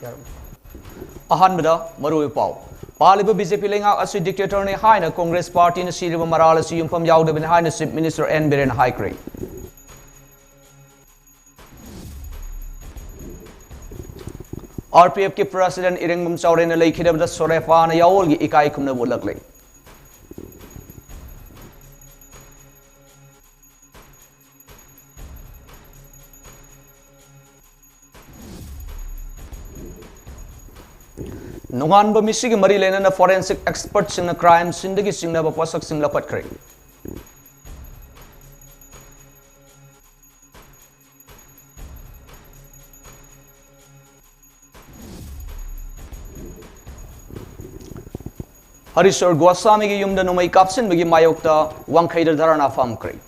अहानबदा मरुई पाव पालिब BJP लेंगा असि dictator ने हाइना कांग्रेस पार्टी ने सिरिब मराल असि युमफम यावदबन हाइना चीफ मिनिस्टर एन बिरेन हाइक्रे आरपीएफ के प्रेसिडेंट इरेंगम चौरेन लेखिदबदा सोरेफान यावोल की इकाई खुमना बोलकले नोंगान मिसी की मरी लेना forensic expert Singh crime Singh Singh पोसक सिंह लपटख्रे हरीश्वर गोस्वामी की युमद नोमई कापसिनबगी मायोक्ता वांखैदर धरना फामख्रे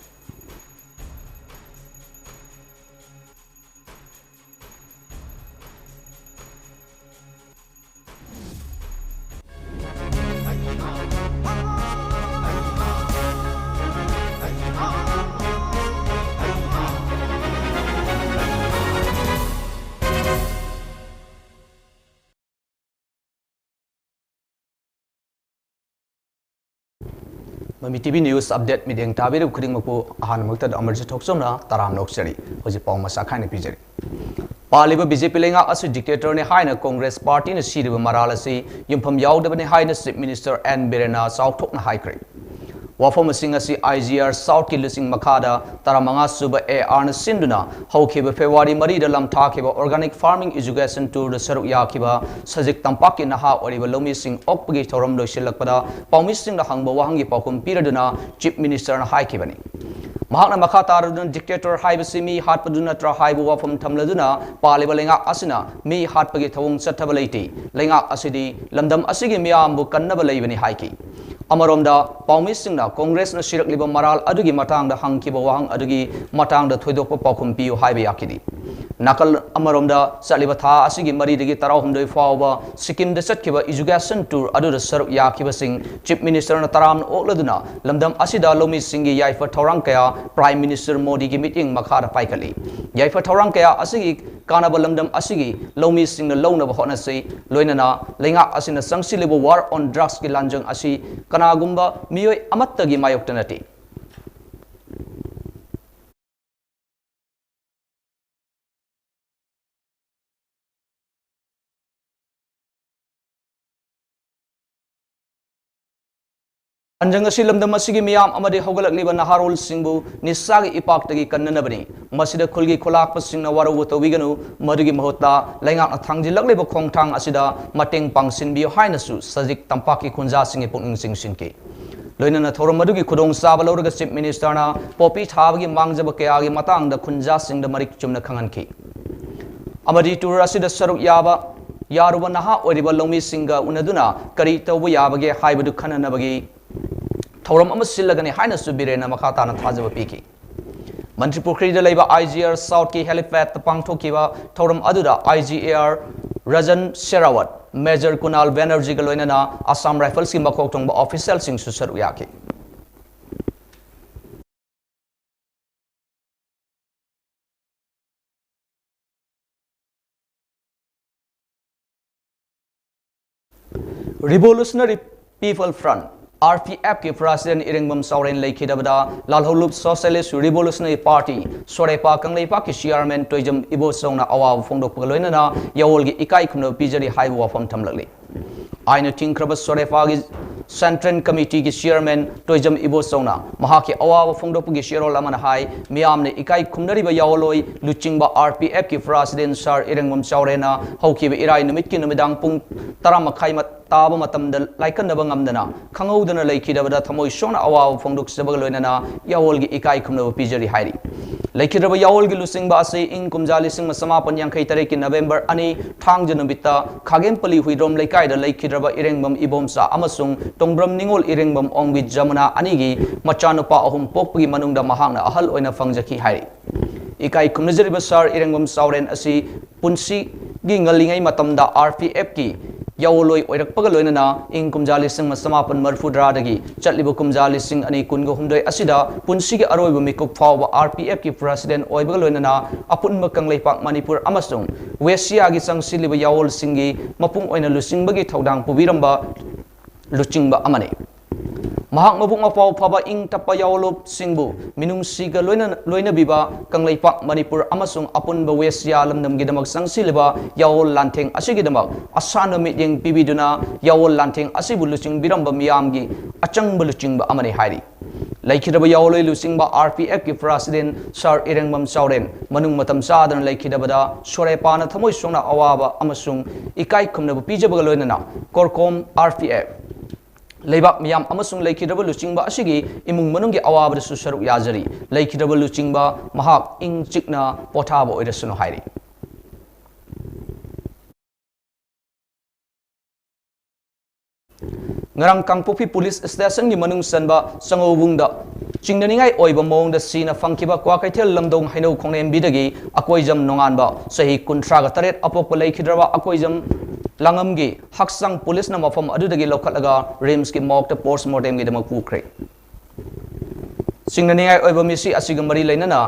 Mami TV News Update Mideng Tabiru Kuding Mapu Ahan Mukta Amarjit THOKCHOM Taram Nokseri Hoji Pau Masakhai Pijari Paliba BJP Lenga Asu Dictator ne Haina Congress Party ne Siriba Maralasi Yumpam Yaudabane Haina Chief Minister N Birena South Thokna Haikre Wafom Singasi IGR South Kilising Makada Taramanga Suba AR Sinduna Hokiba February Marida Lam Takiba Organic Farming Education Tour the Saruk Yakiba Sajik Tampaki Naha Oriba Lomi Sing Okpagi Toram do Shilakpada Paumising the Hangba Wahangi Pokum Piraduna Chief Minister Haikibani Mahana Makatar Dictator Haibasimi Hatpaduna Tra Haibu Wafum Tamladuna Paliba Lenga Asina Mi Hatpagi Tawung Satabalati Lenga Asidi Lamdam Asigi Miambu Kanabalevani Haiki Amaromda Paumising Congress na Shirak Liba Maral Adugi Matang the Hankiba Wang Adugi Matang the Twedopo Pokum Pio Highway Akidi Nakal Amaromda Salibata Asigi Mari de Gitarahum de Fawa Sikkim the Setkiba Education Tour Adu the Saruk Yakiba Singh Chief Minister Nataram Okladuna Lamdam Asida Lomi Singi Yaifa Torankaya Prime Minister Modi ki meeting Makara Paikali Yaifa Torankaya Asigi Kanaba Lamdam Asigi Lomi Singh the Lona Bahonasi Loinana Lenga Asina Sangsi Liba War on Drugs ki Lanjang Asi Kanagumba Mio Amattagi Mayoktanati Anjangasi lamdam asigi miyam amadi hogalakliba naharol singbu nisagi ipaktagi kannanabani masida khulgi khulakpa singna waru tawiganu madugi mahota laingak na thangjilakliba khongthang asida mateng pangsinbi hainasu sajik tampaki khunja singi pungning singsinki loinana thoram madugi khudong saba lawraga chief minister na popi thabagi mangjaba kayagi matangda khunja singda marik chumna khanganki amadi tour asida saruk yaba yaruba naha oriba lomi singa unaduna kari tawbu yabage haibadu khananabagi Thoram Amasilagani Hina Subirena Makatana Tazava Piki. Mantripukri the Labor IGR South Ki Helipad the Pangtokiva, Thoram Aduda, IGR Rajan Sherawat, Major Kunal Banerjee Galoinana, Assam Rifles Kimbakotong official Sing Susaruyaki. Revolutionary People Front RPF के president Irengbam Souren लेखिदबदा लालहोलुप socialist revolutionary party Sorepa Kanglepa के chairman टोइजम इबोसौना अवाब फोंदोकपग लोइनना यावोल की इकाई खुनो पिजरी हाइबो वाफम थमलगले आइना तिंख्रब सोरेपा की central committee की chairman टोइजम इबोसौना Mahake अवाब फोंदोकपगी शेरोल अमन high मियामने इकाई खुमनरिबा यावोलोय लुचिंगबा RPF की प्रेसिडेंट सर इरेंगबम सौरेना हौकिबे इराई नुमित की नुमिदांग पुंग 10 ताब मतमद लाइकनब ngamdana khangudana leikidabada thamoi sona awaw phongduk sabag loinana yawol gi ikai khumnab pijari hairi leikidaba yawol gi lusingba ase ing kumjali sing samapan yankhai tare ki November ani thang janubita khagempali huidrom leikai da leikidaba irengbam ibomsa amasung tongbram ningol irengbam ongwi jamuna ani gi machanupa ahum pokpagi manungda mahangna ahal oina fangjaki hairi ikai khumnajariba sar irengbam sauren asi punsi gi ngalingai matamda RPF ki yaoloi oirakpaga loinana ing kumja lising masamapan marfudra dagi chatliba kumja lising ani kunga humdoi asida punsigi aroiba mikuk fawba RPF ki president oibaga loinana apunma kanglaipak Manipur amasung Westia gi sangsiliba yaol singi mapung oina lusingbagi thaudang pubiramba luchingba amani mahak mabuk mapaw phaba ing tapa yaolup singbu minung siga loina biba kanglaipak Manipur amasung apunba Westia lamnam gidamak sangsiliba yaol lanteng asigidamak asana mityeng pibiduna yaol lanteng asibu luching biramba miyamgi achangba luchingba amani hairi laikhidaba yaoloi lusingba RPF ki president Sir Irengbam Chauren manung matam sadana laikhidabada sorepana thamoi songna awaba amasung ikai khumnaba pijabaga loinana korkom RPF leibak miyam amasung laikhidaba luchingba asigi imung manunggi awaba su saruk yajari laikhidaba luchingba mahak ing chikna pothaba oirasuno hairi ngarang kangpopi police station gi manung sanba sangobungda chingnaningai oiba mongda sina fangkiba kwakaithel lamdong haino khongnem bidagi akoijam nonganba sahi kuntraga taret apokpa laikhidraba akoijam langamgi haksang police na mafam adudagi lokhatlaga rims ki mokta postmortem gi damak pukre chingnaningai oiba misi asiga mari leinana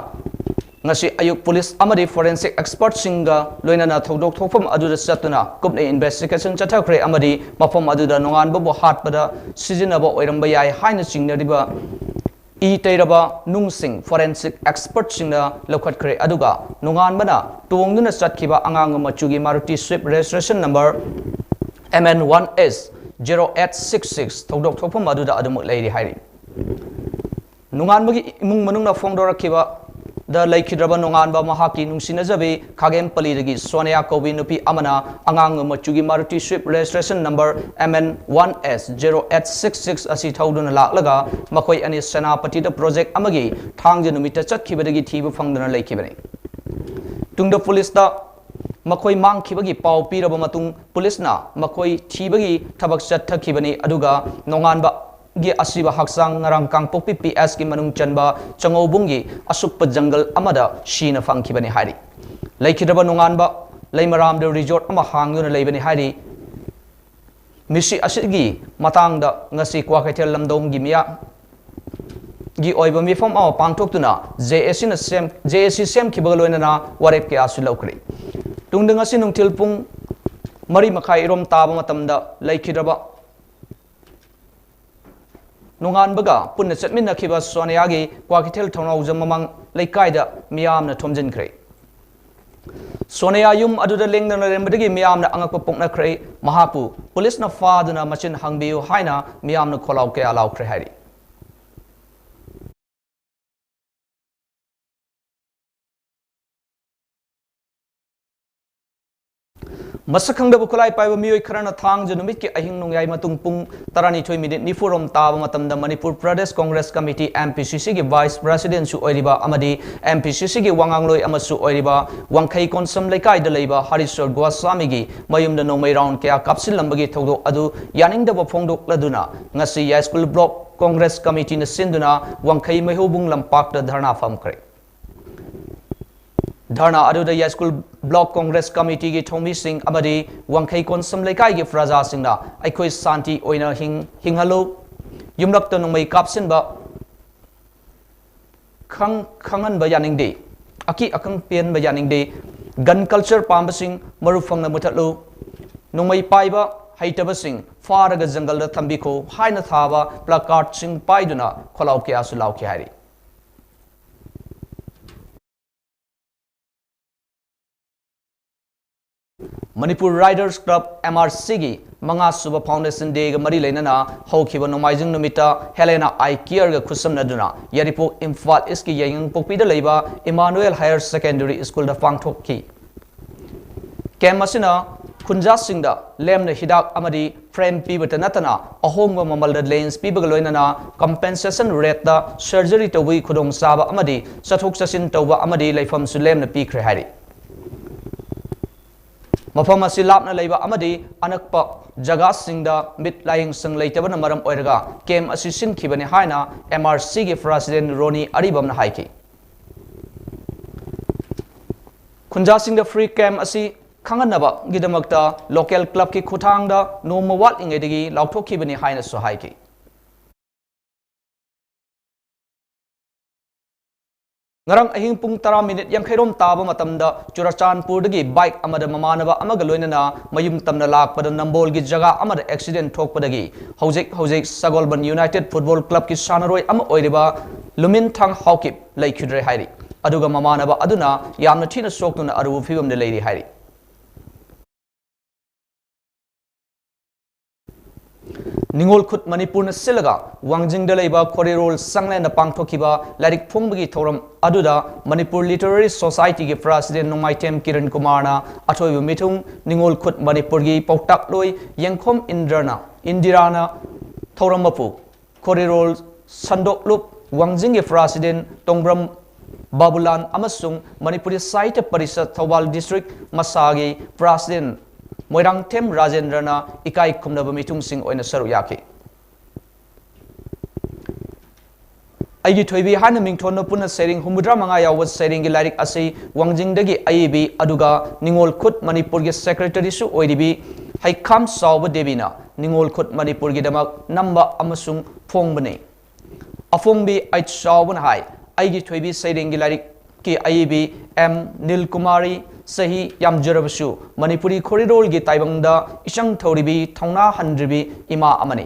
ngasi ayuk police amadi forensic expert singa loinana thodok thofam aduda satuna kupne investigation chathakre amadi mafam aduda nongan bo hatpada sijinaba oiramba yai haina chingnariba e teiraba nungsing forensic expert singa lokhatkre aduga nongan bana tongduna chatkhiba angang machugi Maruti Swift registration number MN1S 0866 thodok thofam aduda adumuk leiri hairi nongan bagi imung manungna phongdorakhiba da laikhidraba nonganba mahaki nungsinajabe khagem palidagi Sonia Kobi nupi amana angang machugi Maruti Swift registration number MN1S 0866 asi thauduna laklaga makoi ani Senapati da project amagi thangje numita chatkibadagi thiba phangduna laikhibani tungda police da makoi mangkhibagi pau piraba matung police na makoi thibagi thabak chathakibani aduga nonganba gi asiba haksang ngarang kangpokpi PS ki manung chanba changobungi asukpa jungle amada shina fangkhibani hari laikhidaba nonganba leimaram de resort ama hangduna leibani hari misi asigi matangda ngasi kwakaithel lamdong gi miya gi oiba mifam ama pangthoktuna JSC sem khibaga loinana warep ke asu laukri tungdang asi nungthil pung mari makhai rom taba matamda laikhidaba nongan baga punna chatminna khiba Sonia gi kwakithel thonau jamamang leikaida miyamna thomjinkhre Sonia yum aduda lengna rembadagi miyamna angakpa poknakhre mahapu police na faduna machin hangbiu haina miyamna kholau ke alaukre hari masakangda bukulai paiba miyoi kharana thang janumit ki ahing nongyai matung pung 12 minute nifurom taba matamda Manipur Pradesh Congress Committee MPCC gi Vice President su oiriba amadi MPCC gi wangangloi amasu oiriba wangkhai konsam leikai da leiba Harishwar Goswami gi mayumda nongmai round kya kapsil lambagi thogdo adu yaning da phongdok laduna ngasi ya school block Congress Committee na sinduna wangkhai mahobung lampak da dharna famkre dharna aduda ya school block Congress Committee gi thomi sing amadi wangkhai konsam leikai gi fraja singna aikhoi santi oina hinghalo yumlak ta nongmai kapsin ba khangan ba yaning de aki akang pen ba yaning de gun culture pambasing marufangna muthatlu nongmai paiba haitabasing faraga jungle da thambiko haina thaba placard sing paiduna kholau ke asu lau ke hari Manipur Riders Club MRC gi manga suba foundation day ga mari leinana hokhiba nomaijing numita Helena I Care ga khusamnaduna yaripok Imphal East ki yayang pokpi da leiba Emmanuel Higher Secondary School da pangthokki kemasina khunja singda lemna hidak amadi frame pibata natana ahongba mamalda lens pibaga loinana compensation rate da surgery tawbi khudong saba amadi chathok chasin tawba amadi leifam su lemna pikre hari mafam asi lapna leiba amadi anakpa jaga singda mit lying sang leitabana maram oiraga kem asi sinkhibani haina MRC gi president Roni Aribamna haiki khunja singda free camp asi खंगनबा गिदमक्ता local club की खुथांगदा नोम वाटलिंगेदगी लाउथोखिबनी हाइना सोहाइकी ngarang ahing pung 10 minute yang khairom taba matamda Churachandpur dagi bike amada mamanaba amaga loinana mayum tamna lakpada nambol gi jaga amada accident thokpadagi hojik Sagolban United Football Club ki sanaroi ama oiriba lumin thang hawkip laikhudre hairi aduga mamanaba aduna yamna thina sokna aru fibam de leiri hairi Ningol khut Manipur na silaga wangjing da leiba korirol sangle na pangthokiba larik phongbagi thoram aduda Manipur Literary Society ge president Nongmaitem Kiran Kumar na athoi mithung Ningol khut Manipur gi pautak loi yengkhom Indirana thoram mapu korirol sandok lup wangjing ge president Tongbram Babulan amasung Manipuri Sahitya Parishad Thawal District Masagi president Moirang Tem Rajendrana ikai kumnaba mitung sing oina saru yaki Aigi thoibi hana mingthon puna sering humudra manga yawa sering gi larik asai wangjing dagi aibi aduga Ningol khut Manipur gi secretary su oiribi haikam sawba debina Ningol khut Manipur gi damak namba amasung phongbane afongbi ait sawban hai aigi thoibi sering gi larik ki aibi M Nilkumari Sahi Yamjarabasu Manipuri Corridor gi taibangda isang thoribi thongna handribi ima amani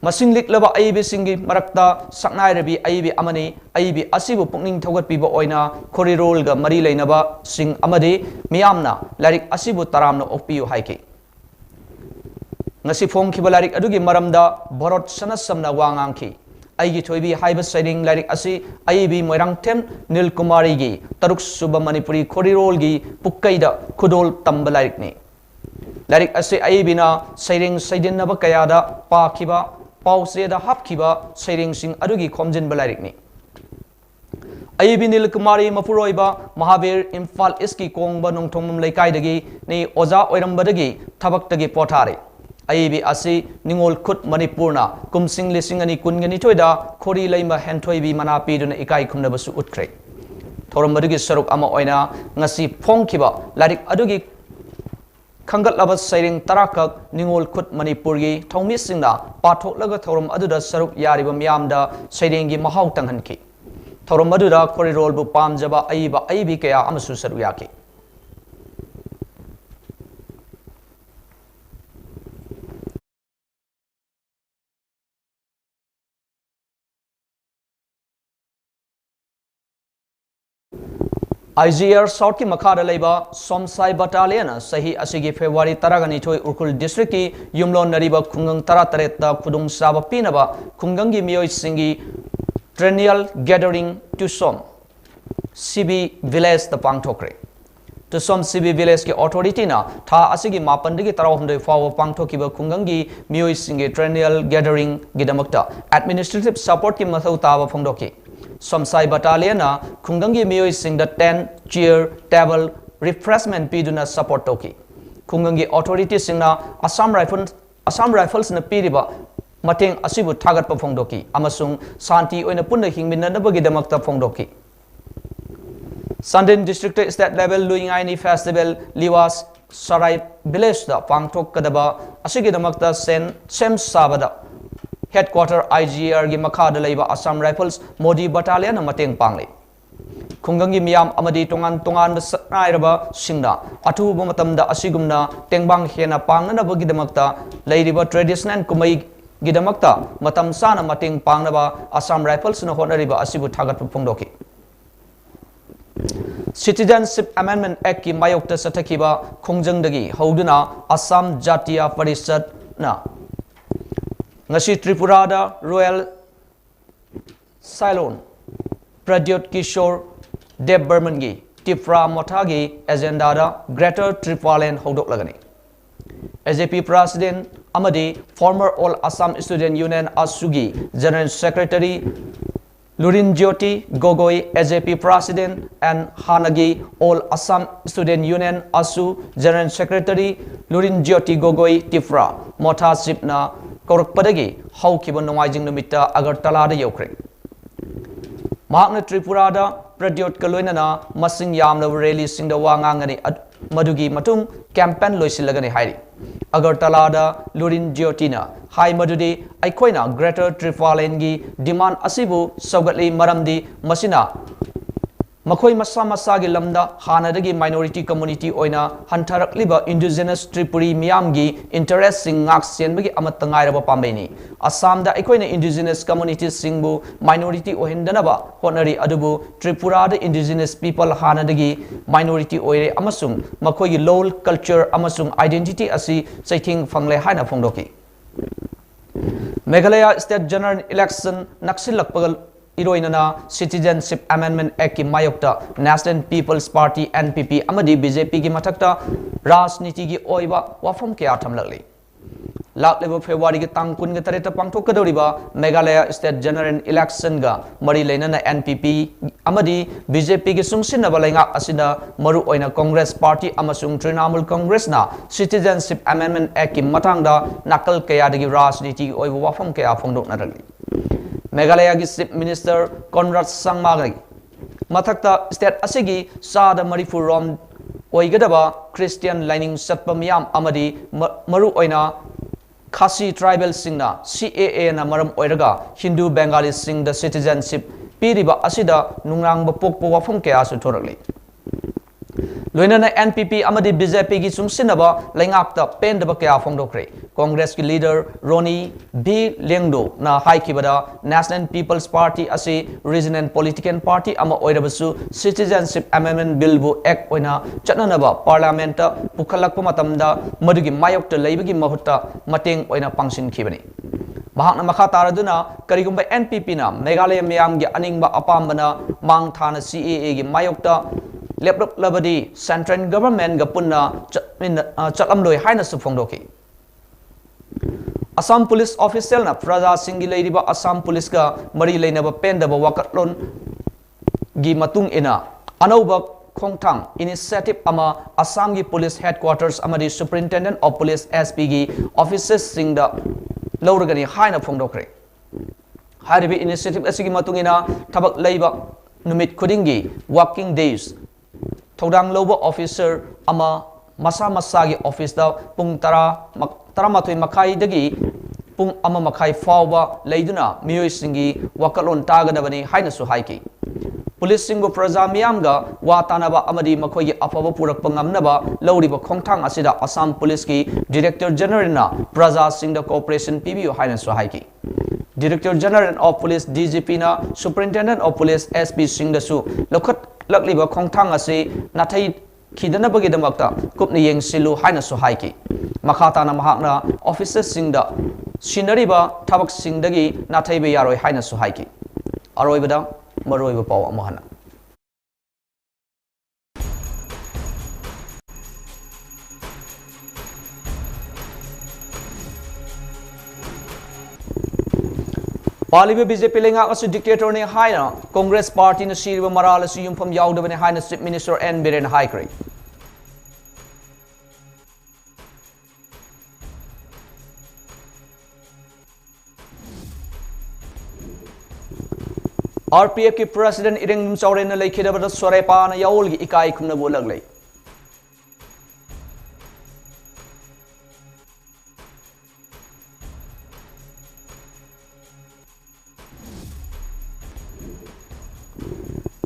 Masing liklaba aibi singi marakta saknai rabi aibi amani aibi asibu pukning thogat piba oina corridor ga mari leinaba sing amadi miyamna larik asibu taramna okpiyu haiki ngasi phong khiba larik adugi maramda borot sanasamna wangangki Aigi thoibi haiba sairing larik asi aibi Moirang Tem Nilkumari gi taruk suba Manipuri Corridor gi pukkaida khudol tamba larik ni larik asi aibi na sairing saidin naba kayada pa khiba pause da hap khiba sairing sing adugi khomjin balarik ni aibi Nilkumari mapuroiba Mahabir Imphal East ki kongba nongthomum laikai dagi ni oja oiramba dagi thabak dagi pothare aibi asi Ningol khut Manipurna kumsing lisingani kungani toida khori laima henthoibi manapi duna ikai khumnabasu utkre thoram adugi saruk ama oina ngasi phongkhiba larik adugi khangat laba sairing tarakak Ningol khut Manipur gi thongmi singna pathoklaga thoram aduda saruk yariba miyamda sairengi mahau tanghanki thoram aduda korirol bu pamjaba aibi kaya amasu saruk yaki IGR South ki makhada leiba Somsai Battalion sahi asigi February 12 Urkul District ki Yumlon nariba khungang 13 ta khudung saba pinaba khungang gi miyoi singi Triennial Gathering THOKCHOM CB Village ta pangthokre THOKCHOM CB Village ki authority na tha asigi mapan dagi 13 fawa pangthokiba khungang gi miyoi singi Triennial Gathering gidamakta administrative support ki mathau taba phongdoki Somsai Battalion na khungangi miyoi sing the 10 chair table refreshment piduna support toki khungangi authority singna Assam Rifles na piriba mateng asibu thagat pa phongdoki amasung santi oina punna hingminna nabagi damakta phongdoki Sandin District State Level Luingaini Festival Liwas Sarai Village da pangthok kadaba asigi damakta sem sabada Headquarter IGR gi makhada leiba Assam Rifles Modi Battalion na mateng pangli khungangi miyam amadi tongan saknairaba singna athuba matamda asigumna tengbang hena pangna bagi damakta leiriba traditional kumai gidamakta matam sana mateng pangnaba Assam Rifles na honariba asibu thagat phongdoki Citizenship Amendment Act ki mayokta sathakiba khongjangdagi hoduna Assam Jatiya Parishad na ngasi Tripura da Royal Ceylon Pradyot Kishore Dev Burman gi Tifra Mothagi agenda da Greater Tripaland hodok lagani AJP President amadi former All Assam Student Union Asugi General Secretary Lurin Jyoti Gogoi AJP President and Hanagi All Assam Student Union Asu General Secretary Lurin Jyoti Gogoi Tifra Motha Sipna Korak padagi how kiban nongajing numita Agartala da yokre ꯃꯍꯥꯛꯅ ꯇ꯭ꯔꯤꯄꯨꯔꯥꯗ ꯄ꯭ꯔꯗ꯭ꯌꯣꯠꯀ ꯂꯣꯏꯅꯅ ꯃꯁꯤꯡ ꯌꯥꯝꯂꯕ ꯔꯦꯂꯤꯁꯤꯡꯗ ꯋꯥ ꯉꯥꯡꯒꯅꯤ ꯃꯗꯨꯒꯤ ꯃꯇꯨꯡ campaign ꯂꯣꯏꯁꯤꯜꯂꯒꯅꯤ ꯍꯥꯏꯔꯤ ꯑꯒꯔꯇꯂꯥꯗ ꯂꯨꯔꯤꯟ ꯖ꯭ꯌꯣꯇꯤꯅ ꯍꯥꯏ ꯃꯗꯨꯗꯤ ꯑꯩꯈꯣꯏꯅ ꯒ꯭ꯔꯦꯇꯔ ꯇ꯭ꯔꯤꯄꯥꯂꯦꯟꯒꯤ ꯗꯤꯃꯥꯟ ꯑꯁꯤꯕꯨ ꯁꯧꯒꯠꯂꯤ ꯃꯔꯝꯗꯤ ꯃꯁꯤꯅ ꯃꯈꯣꯏ ꯃꯁꯥ ꯃꯁꯥꯒꯤ ꯂꯝꯗ ꯍꯥꯟꯅꯗꯒꯤ ꯃꯥꯏꯅꯣꯔꯤꯇꯤ ꯀꯝꯃꯨꯅꯤꯇꯤ ꯑꯣꯏꯅ ꯍꯟꯊꯔꯛꯂꯤꯕ ꯏꯟꯗꯤꯖꯤꯅꯁ ꯇ꯭ꯔꯤꯄꯨꯔꯤ ꯃꯤꯌꯥꯝꯒꯤ ꯏꯟꯇꯔꯦꯁꯁꯤꯡ ꯉꯥꯛ ꯁꯦꯟꯕꯒꯤ ꯑꯃꯠꯇ ꯉꯥꯏꯔꯕ ꯄꯥꯝꯕꯩꯅꯤ ꯑꯁꯥꯝꯗ ꯑꯩꯈꯣꯏꯅ ꯏꯟꯗꯤꯖꯤꯅꯁ ꯀꯝꯃꯨꯅꯤꯇꯤꯁꯤꯡꯕꯨ ꯃꯥꯏꯅꯣꯔꯤꯇꯤ ꯑꯣꯏꯍꯟꯗꯅꯕ ꯍꯣꯠꯅꯔꯤ ꯑꯗꯨꯕꯨ ꯇ꯭ꯔꯤꯄꯨꯔꯥꯗ ꯏꯟꯗꯤꯖꯤꯅꯁ ꯄꯤꯄꯜ ꯍꯥꯟꯅꯗꯒꯤ ꯃꯥꯏꯅꯣꯔꯤꯇꯤ ꯑꯣꯏꯔꯦ ꯑꯃꯁꯨꯡ ꯃꯈꯣꯏꯒꯤ ꯂꯣꯜ ꯀꯜꯆꯔ ꯑꯃꯁꯨꯡ ꯑꯥꯏꯗꯦꯟꯇꯤꯇꯤ ꯑꯁꯤ ꯆꯩꯊꯦꯡ ꯐꯪꯂꯦ ꯍꯥꯏꯅ ꯐꯣꯡꯗꯣꯛꯈꯤ मेघालय स्टेट जनरल इलेक्शन नक्सिलक्पग इरोइनना सिटीजनशिप अमेंडमेंट एक्ट की मायोक्ता नेशनल पीपल्स पार्टी एनपीपी अमदी बीजेपी की मथक्ता राजनीति की ओइबा वाफम क्या थमलगली लाक्लेबो फेब्रुआरी की तांग कुन के तरेता पांगथोकदौरिबा मेघालय स्टेट जनरल इलेक्शन गा मरी लेनना एनपीपी अमदी बीजेपी की सुंगसिनबा लेंगा असिदा मरु ओइना कांग्रेस पार्टी अमसुंग तृणमूल कांग्रेस ना सिटीजनशिप अमेंडमेंट एक्ट की मतांगदा नकल कयादगी राजनीति की ओइबा वाफम कया फोंदोकनरगली मेघालय की चीफ मिनिस्टर कॉनराड संगमागी मथक्ता स्टेट असिगी सादा मरीफुर रोम ओइगदबा क्रिश्चियन लाइनिंग सत्पा मियाम अमदी मरु ओइना खासी ट्राइबल सिंगना CAA ना मरम ओइरगा हिंदू बेंगाली सिंग द सिटीजनशिप पीरिबा असिदा नुंगरांग पोकपो वाफम कया सुथोरगली लोइनना एनपीपी अमदी बीजेपी की सुंगसिनबा लेंगाक्ता पेंदबा कया फोंदोक्रे कांग्रेस की लीडर रोनी बी लेंगडो ना हाइकिबदा नेशनल पीपल्स पार्टी असी रीजनल पॉलिटिकल पार्टी अमा ओइरबसु सिटीजनशिप अमेंडमेंट बिल बु एक्ट ओइना चटननबा पार्लियामेंट पुखलक्पा मतमदा मदुगी मायोक्ता लेबगी महुत्ता मतेंग ओइना पांगसिनखिबनी महाकना मखा तारदुना करिगुंबा एनपीपी ना मेघालय मियामगी अनिंगबा अपामबना मांगथाना CAA की मायोक्ता लेपलबदी सेंट्रल गवर्नमेंट गा पुन्ना चलमलोय हाइना सुफोंदोकी असम पुलिस ऑफिशियल ना प्रजा सिंगी लेरिबा असम पुलिस का मरी लेनबा पेंदबा वाकटलोन गी मतुंग इना अनौबा खोंगथांग इनिशिएटिव अमा असम की पुलिस हेडक्वार्टर्स अमदी सुपरिटेंडेंट ऑफ पुलिस SP की ऑफिसर्स सिंगदा लौरगनी हाइना फोंदोक्रे हारिबी इनिशिएटिव असिगी मतुंग इना थबक लेबा नुमित खुदिंगी वर्किंग डेज थौदांग लौबा ऑफिसर अमा मसा मसागी ऑफिस दा पुंग तरामाथोई मखाईदगी पुंग अमा मखाई फावबा लेदुना मियोय सिंगी वकलोन तागदबनी हाइनसु हाइकी पुलिस सिंगो प्रजा मियामगा वातानबा अमदी मखोई अफबा पुरकपा ngamnaba लौरिबा खोंगथांग असिदा असम पुलिस की डायरेक्टर जनरल ना प्रजा सिंगदा कोऑपरेशन पीबीओ हाइनसु हाइकी director general of police DGP ना सुपरिटेंडेंट ऑफ पुलिस SP सिंगदसु लखत लकलिबा खोंगथांग असि नाथै खिदनबगीदमक्ता कुपना येंगसिलु हाइनसु हाइकी मखाताना महाकना ऑफिसर्स सिंगदा सिनरिबा थबक सिंगदगी नाथैबे यारोय हाइनसु हाइकी अरोइबदा मरोइबा पाव अमहना पालिबे बीजेपी लेंगा असु डिक्टेटर ने हाइना कांग्रेस पार्टी ने सिरिबा मराल असु युमफम यावदबने हाइना चीफ मिनिस्टर एन बिरेन हाइक्रे RPF की प्रेसिडेंट इरेंग चौरेन लेखिदबदा सोरेपान यावलगी इकाई खुमना बोलगले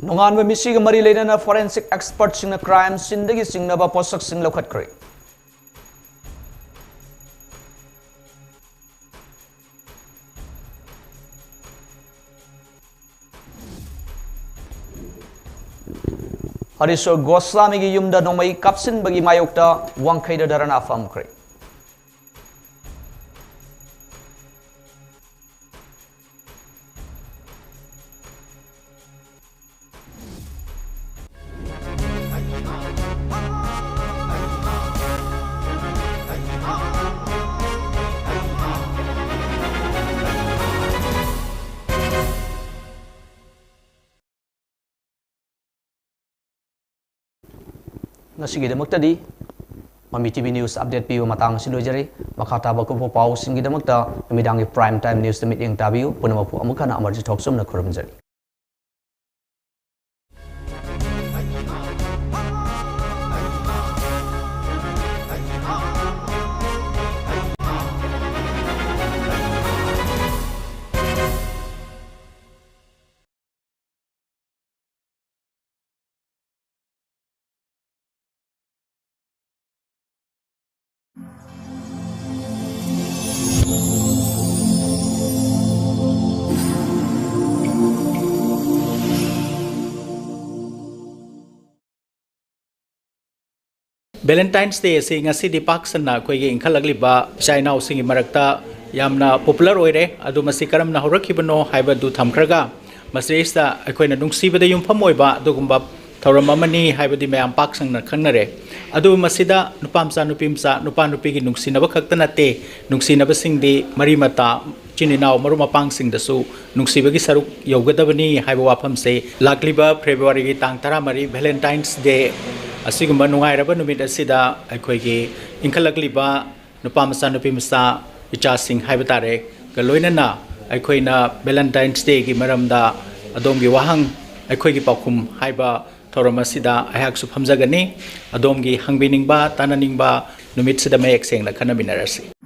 नोंगानबा मिसिग मरी लेना फोरेंसिक एक्सपर्ट सिंग क्राइम सिंदगी सिंगनबा पोसक सिंग लखतख्रे हरीश्वर गोस्वामी की युमदा नोंमई कापसिनबगी मायोक्ता वांखैदा धरना फमख्रे ngasigidamakta Mami TV News update piu matang sinojari makata baku pau singidamakta midang prime time news tamit yang tabiu punamapu amukana AMARJIT THOKCHOM na khurumjari Valentine's Day si ngasi di pak sanna khoi gi inkhalakliba China singi marakta yamna popular oire adu masi karam na horakibano haiba du thamkhraga masreista akoina nungsibada yumpham oiba dugumba thoram amani haibadi mayam pak sangna khangnare adu masida nupamsa nupimsa nupa nupi gi nungsinaba khaktana te nungsinaba singdi mari mata chininaw maru mapang singdasu nungsibagi saruk yogadabani haiba wafam se lakliba February gi tang 13 Valentine's Day asigumba nungairaba numit asida akoigi inkhalakliba nupamsa nupimsa icha sing haibatare galoinana aikoina Valentine's Day gi maramda adomgi wahang aikoigi pakhum haiba thoramasida ayak su phamjagani adomgi hangbiningba tananingba numit sida mayek sengla khanaminarasi